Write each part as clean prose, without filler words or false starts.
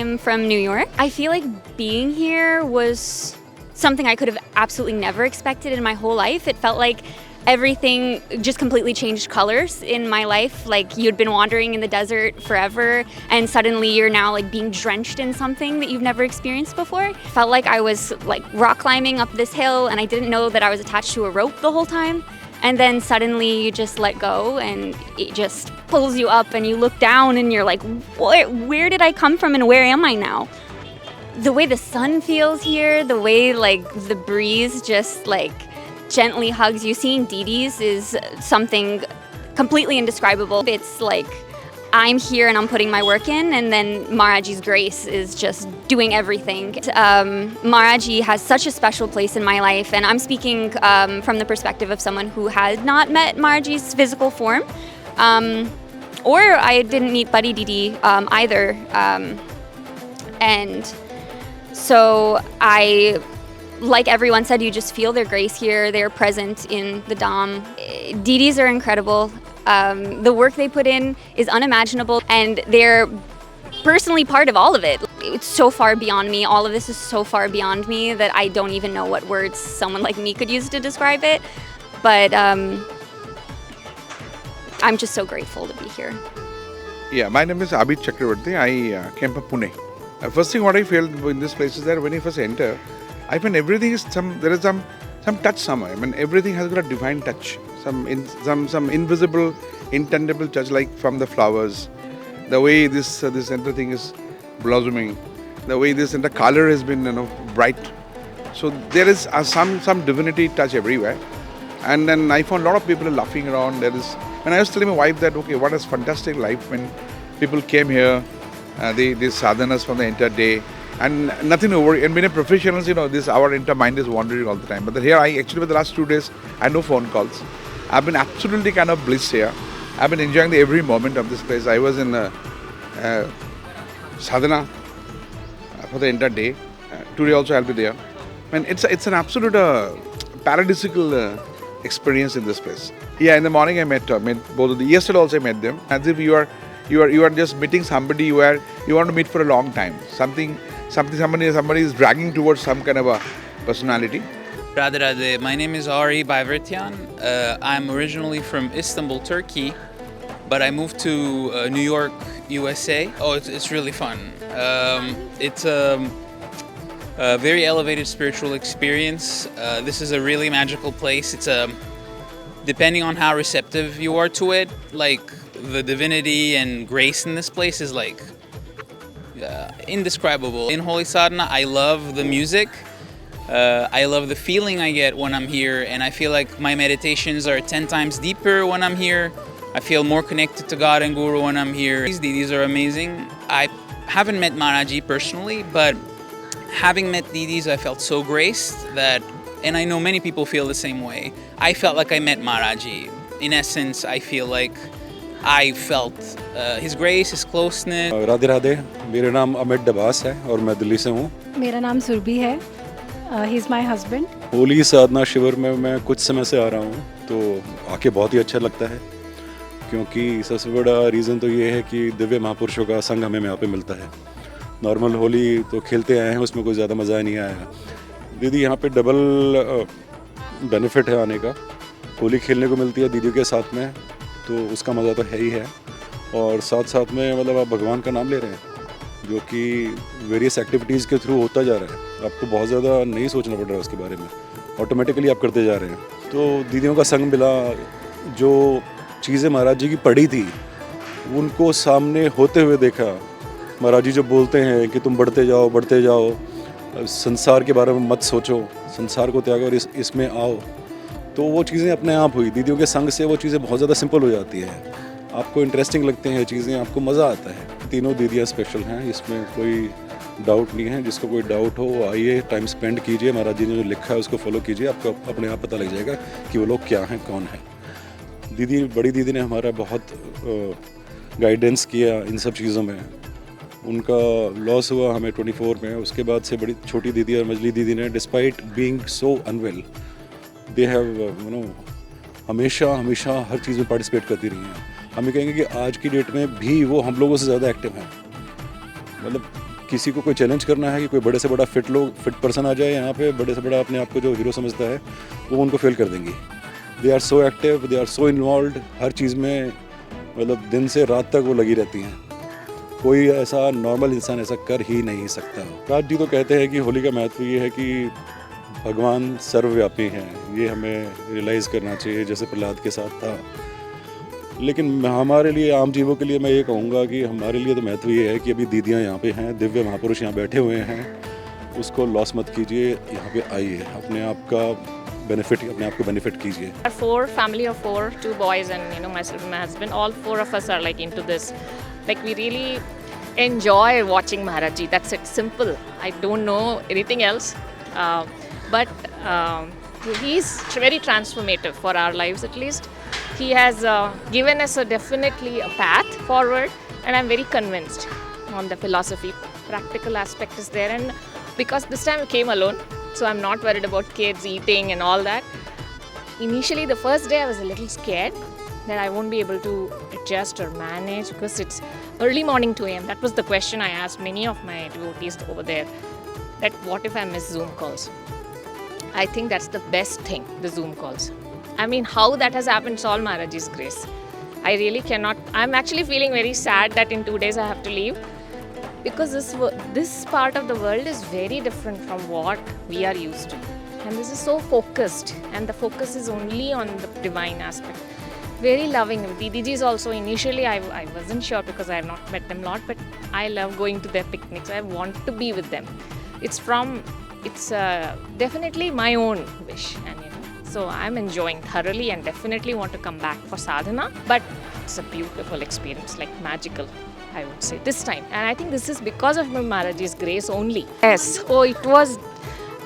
I'm from New York. I feel like being here was something I could have absolutely never expected in my whole life. It felt like everything just completely changed colors in my life. Like you'd been wandering in the desert forever and suddenly you're now like being drenched in something that you've never experienced before. Felt like I was like rock climbing up this hill and I didn't know that I was attached to a rope the whole time. And then suddenly you just let go and it just pulls you up and you look down and you're like, where did I come from and where am I now? The way the sun feels here, the way like the breeze just like gently hugs you. Seeing Didi's is something completely indescribable. It's like I'm here and I'm putting my work in, and then Maharaji's grace is just doing everything. Maharaji has such a special place in my life, and I'm speaking from the perspective of someone who had not met Maharaji's physical form, or I didn't meet Buddy Didi either. And so like everyone said, you just feel their grace here. They're present in the Dham. Didis are incredible. The work they put in is unimaginable, and they're personally part of all of it. It's so far beyond me. All of this is so far beyond me that I don't even know what words someone like me could use to describe it. But I'm just so grateful to be here. Yeah, my name is Abid Chakravarti. I came from Pune. First thing what I feel in this place is that when you first enter, I find everything is there is some touch somewhere. I mean, everything has got a divine touch, some invisible, intangible touch, like from the flowers, the way this entire thing is blossoming, the way this entire color has been bright. So there is some divinity touch everywhere. And then I found a lot of people laughing around. When I was telling my wife that what a fantastic life when people came here, they sadhanas from the entire day. And nothing to worry. And being a professionals, our entire mind is wandering all the time. But here, for the last 2 days, I had no phone calls. I've been absolutely kind of bliss here. I've been enjoying every moment of this place. I was in sadhana for the entire day. Today also I'll be there. And it's an absolute paradisical experience in this place. Yeah, in the morning I met both of them. Yesterday also I met them. As if you are just meeting somebody where you want to meet for a long time. Somebody is dragging towards some kind of a personality. Radhe Radhe. My name is Ari Bayvertyan. I'm originally from Istanbul, Turkey, but I moved to New York, USA. Oh, it's really fun. It's a very elevated spiritual experience. This is a really magical place. It's depending on how receptive you are to it, like the divinity and grace in this place is like indescribable. In Holy Sadhana, I love the music. I love the feeling I get when I'm here, and I feel like my meditations are 10 times deeper when I'm here. I feel more connected to God and Guru when I'm here. These Didis are amazing. I haven't met Maharaji personally, but having met Didis, I felt so graced that, and I know many people feel the same way. I felt like I met Maharaji. In essence, I feel like I felt his grace, his closeness. Radhe Radhe, मेरा नाम अमित डबास है और मैं दिल्ली से हूँ. मेरा नाम सुरभि है. He is my husband. Holi साधना शिविर में मैं कुछ समय से आ रहा हूँ, तो आके बहुत ही अच्छा लगता है, क्योंकि सबसे बड़ा रीज़न तो ये है कि दिव्य महापुरुषों का संग हमें यहाँ पे मिलता है. नॉर्मल होली तो खेलते आए हैं, उसमें कोई ज़्यादा मज़ा नहीं आया. दीदी यहाँ पे डबल बेनिफिट है आने का. होली खेलने को मिलती है दीदी के साथ में, तो उसका मज़ा तो है ही है, और साथ साथ में मतलब आप भगवान का नाम ले रहे हैं, जो कि वेरियस एक्टिविटीज़ के थ्रू होता जा रहा है. आपको बहुत ज़्यादा नहीं सोचना पड़ रहा है उसके बारे में, ऑटोमेटिकली आप करते जा रहे हैं. तो दीदियों का संग मिला, जो चीज़ें महाराज जी की पढ़ी थी उनको सामने होते हुए देखा. महाराज जी जो बोलते हैं कि तुम बढ़ते जाओ, संसार के बारे में मत सोचो, संसार को त्यागो और इसमें आओ, तो वो चीज़ें अपने आप हुई. दीदियों के संग से वो चीज़ें बहुत ज़्यादा सिंपल हो जाती हैं, आपको इंटरेस्टिंग लगते हैं चीज़ें, आपको मज़ा आता है. तीनों दीदियाँ स्पेशल हैं, इसमें कोई डाउट नहीं है. जिसको कोई डाउट हो वो आइए, टाइम स्पेंड कीजिए, महाराज जी ने जो लिखा है उसको फॉलो कीजिए, आपको अपने आप पता लग जाएगा कि वो लोग क्या हैं, कौन है. बड़ी दीदी ने हमारा बहुत गाइडेंस किया इन सब चीज़ों में. उनका लॉस हुआ हमें 24 में. उसके बाद से बड़ी छोटी दीदी और मजली दीदी ने, despite being so unwell, they have हमेशा हर चीज़ में पार्टिसिपेट करती रही हैं. हम ये कहेंगे कि आज की डेट में भी वो हम लोगों से ज़्यादा एक्टिव हैं. मतलब किसी को कोई चैलेंज करना है कि कोई बड़े से बड़ा फिट पर्सन आ जाए यहाँ पे, बड़े से बड़ा अपने आप को जो हीरो समझता है, वो उनको फेल कर देंगी। They are so active, they are so involve हर चीज़ में, मतलब दिन से रात तक वो लगी रहती हैं। कोई ऐसा नॉर्मल इंसान ऐसा कर ही नहीं सकता। राज जी तो कहते हैं कि होली का महत्व ये है कि भगवान सर्वव्यापी हैं, ये हमें रियलाइज़ करना चाहिए, जैसे प्रहलाद के साथ था। लेकिन हमारे लिए, आम जीवों के लिए मैं ये कहूँगा कि हमारे लिए तो महत्व ये है कि अभी दीदियाँ यहाँ पे हैं, दिव्य महापुरुष यहाँ बैठे हुए हैं, उसको लॉस मत कीजिए, यहाँ पे आइए, अपने आप को बेनिफिट कीजिए। Our family of four, 2 boys and myself and my husband, all 4 of us are like into this. Like we really enjoy watching Maharaj Ji. That's it, simple. I don't know anything else, but he's very transformative for our lives at least. He has given us definitely a path forward, and I'm very convinced on the philosophy. Practical aspect is there, and because this time I came alone, so I'm not worried about kids eating and all that. Initially, the first day I was a little scared that I won't be able to adjust or manage because it's early morning 2 a.m. That was the question I asked many of my devotees over there, that what if I miss Zoom calls? I think that's the best thing, the Zoom calls. I mean, how that has happened, it's all Maharaj's grace. I really cannot, I'm actually feeling very sad that in 2 days I have to leave, because this part of the world is very different from what we are used to. And this is so focused, and the focus is only on the divine aspect. Very loving. Didi is also, initially I wasn't sure because I have not met them a lot, but I love going to their picnics. I want to be with them. It's definitely my own wish, and so I'm enjoying thoroughly and definitely want to come back for sadhana. But it's a beautiful experience, like magical, I would say, this time. And I think this is because of Maharaj's grace only. Yes, oh, it was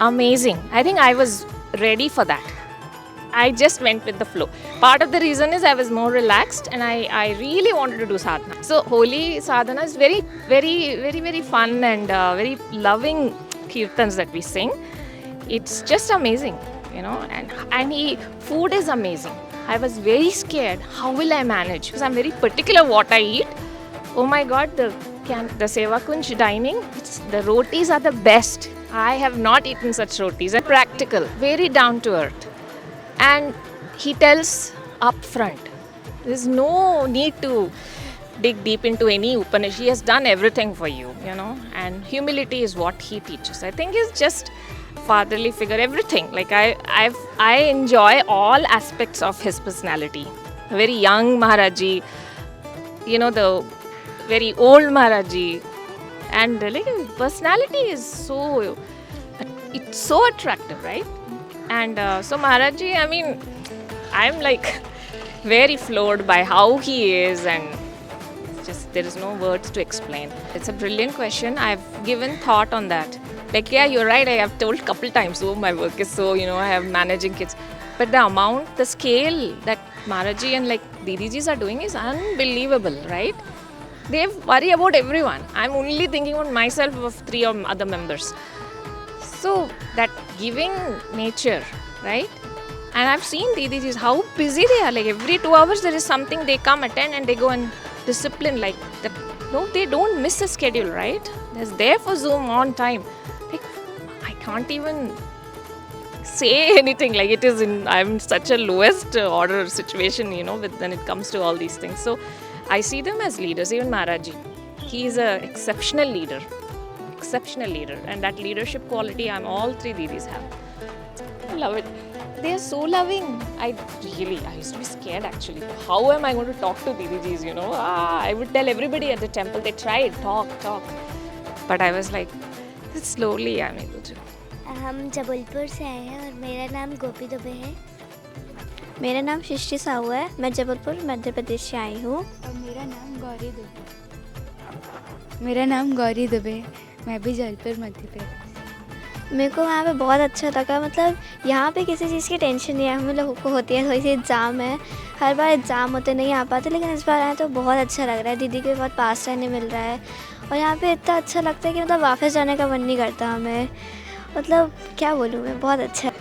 amazing. I think I was ready for that. I just went with the flow. Part of the reason is I was more relaxed and I really wanted to do sadhana. So holy sadhana is very, very, very, very fun and very loving kirtans that we sing. It's just amazing, and food is amazing. I was very scared. How will I manage? Because I'm very particular what I eat. Oh my God, the Seva Kunj dining, the rotis are the best. I have not eaten such rotis. And practical, very down to earth. And he tells up front, there's no need to dig deep into any Upanishad. He has done everything for you, and humility is what he teaches. I think he's just fatherly figure, everything. Like I enjoy all aspects of his personality. A very young Maharaji, the very old Maharaji, and like personality is it's so attractive, right? And so Maharaji, I mean, I'm like very floored by how he is, and just there is no words to explain. It's a brilliant question. I've given thought on that. Like, yeah, you're right. I have told a couple times, oh, my work is so, I have managing kids. But the amount, the scale that Maharaji and like Didijis are doing is unbelievable, right? They worry about everyone. I'm only thinking about myself of 3 other members. So that giving nature, right? And I've seen Didijis, how busy they are. Like every 2 hours there is something, they come attend and they go and discipline like that. No, they don't miss a schedule, right? They're there for Zoom on time. Like, I can't even say anything. Like it is I'm such a lowest order situation, when it comes to all these things. So I see them as leaders, even Maharaji. He is an exceptional leader. And that leadership quality all 3 Didis have. I love it. They are so loving. I used to be scared actually. How am I going to talk to Didijis, I would tell everybody at the temple, they tried, talk. But I was like, slowly I'm able to. हम जबलपुर से आए हैं और मेरा नाम गोपी दुबे है। मेरा नाम सृष्टि साहू है। मैं जबलपुर मध्य प्रदेश से आई हूँ। और मेरा नाम गौरी दुबे। मैं भी जबलपुर मध्य प्रदेश। मेरे को वहाँ पे बहुत अच्छा लगा। मतलब यहाँ पे किसी चीज़ की टेंशन नहीं है। हम लोगों को होती है, थोड़ी सी एग्ज़ाम है, हर बार एग्ज़ाम होते नहीं आ पाते, लेकिन इस बार आए तो बहुत अच्छा लग रहा है। दीदी के बहुत पास रहने मिल रहा है और यहाँ पे इतना अच्छा लगता है कि मतलब वापस जाने का मन नहीं करता हमें। मतलब क्या बोलूँ मैं, बहुत अच्छा है।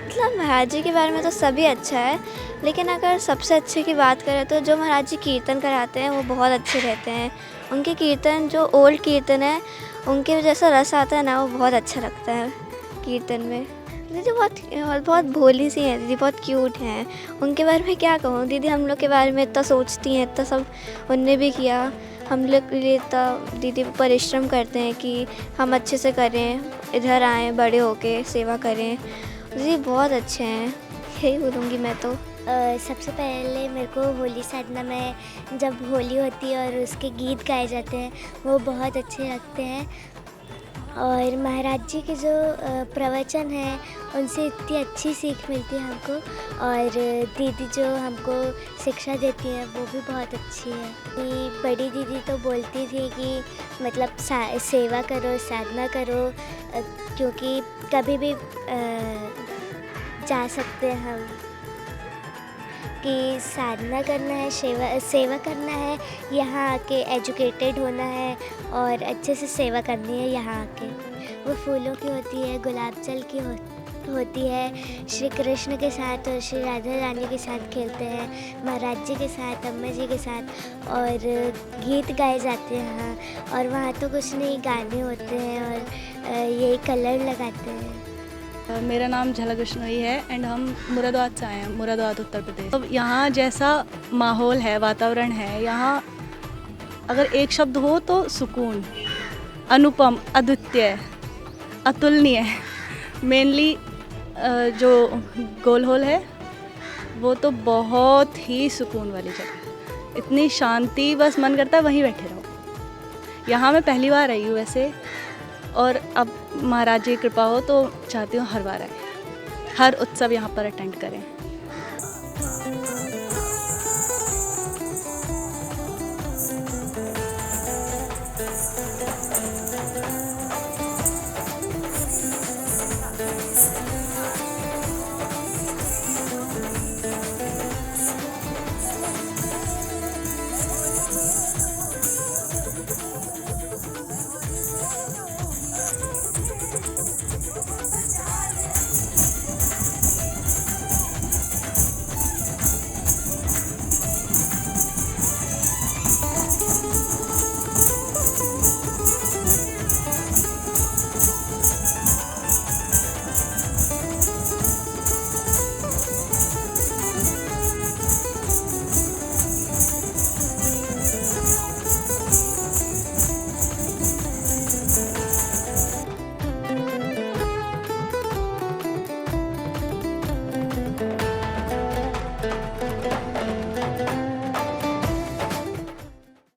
मतलब महाराज जी के बारे में तो सभी अच्छा है, लेकिन अगर सबसे अच्छे की बात करें तो जो महाराज जी कीर्तन कराते हैं वो बहुत अच्छे रहते हैं। उनके कीर्तन जो ओल्ड कीर्तन है उनके जैसा रस आता है ना, वो बहुत अच्छा लगता है कीर्तन में। दीदी बहुत भोली सी हैं, दीदी बहुत क्यूट हैं। उनके बारे में क्या कहूँ, दीदी हम लोग के बारे में इतना सोचती हैं, इतना सब उनने भी किया हम लोग के लिए, इतना दीदी परिश्रम करते हैं कि हम अच्छे से करें, इधर आएँ, बड़े होके सेवा करें। दीदी बहुत अच्छे हैं, यही बोलूँगी मैं तो। सबसे पहले मेरे को होली साधना में जब होली होती है और उसके गीत गाए जाते हैं वो बहुत अच्छे लगते हैं। और महाराज जी के जो प्रवचन हैं उनसे इतनी अच्छी सीख मिलती है हमको, और दीदी जो हमको शिक्षा देती हैं वो भी बहुत अच्छी है। कि बड़ी दीदी तो बोलती थी कि मतलब सेवा करो, साधना करो, क्योंकि कभी भी जा सकते हैं हम, कि साधना करना है, सेवा करना है, यहाँ आके एजुकेटेड होना है और अच्छे से सेवा करनी है यहाँ आके। वो फूलों की होती है, गुलाब जल की होती है, श्री कृष्ण के साथ और श्री राधा रानी के साथ खेलते हैं, महाराज जी के साथ, अम्मा जी के साथ, और गीत गाए जाते हैं यहाँ। और वहाँ तो कुछ नहीं, गाने होते हैं और यही कलर लगाते हैं। मेरा नाम झलक बिश्नोई है एंड हम मुरादाबाद से आए हैं, मुरादाबाद उत्तर प्रदेश। अब यहाँ जैसा माहौल है, वातावरण है, यहाँ अगर एक शब्द हो तो सुकून, अनुपम, अद्वितीय, अतुलनीय। मेनली जो गोल होल है वो तो बहुत ही सुकून वाली जगह, इतनी शांति, बस मन करता है वहीं बैठे रहो। यहाँ मैं पहली बार आई हूँ वैसे, और अब महाराज जी की कृपा हो तो चाहती हूँ हर बार आए, हर उत्सव यहाँ पर अटेंड करें।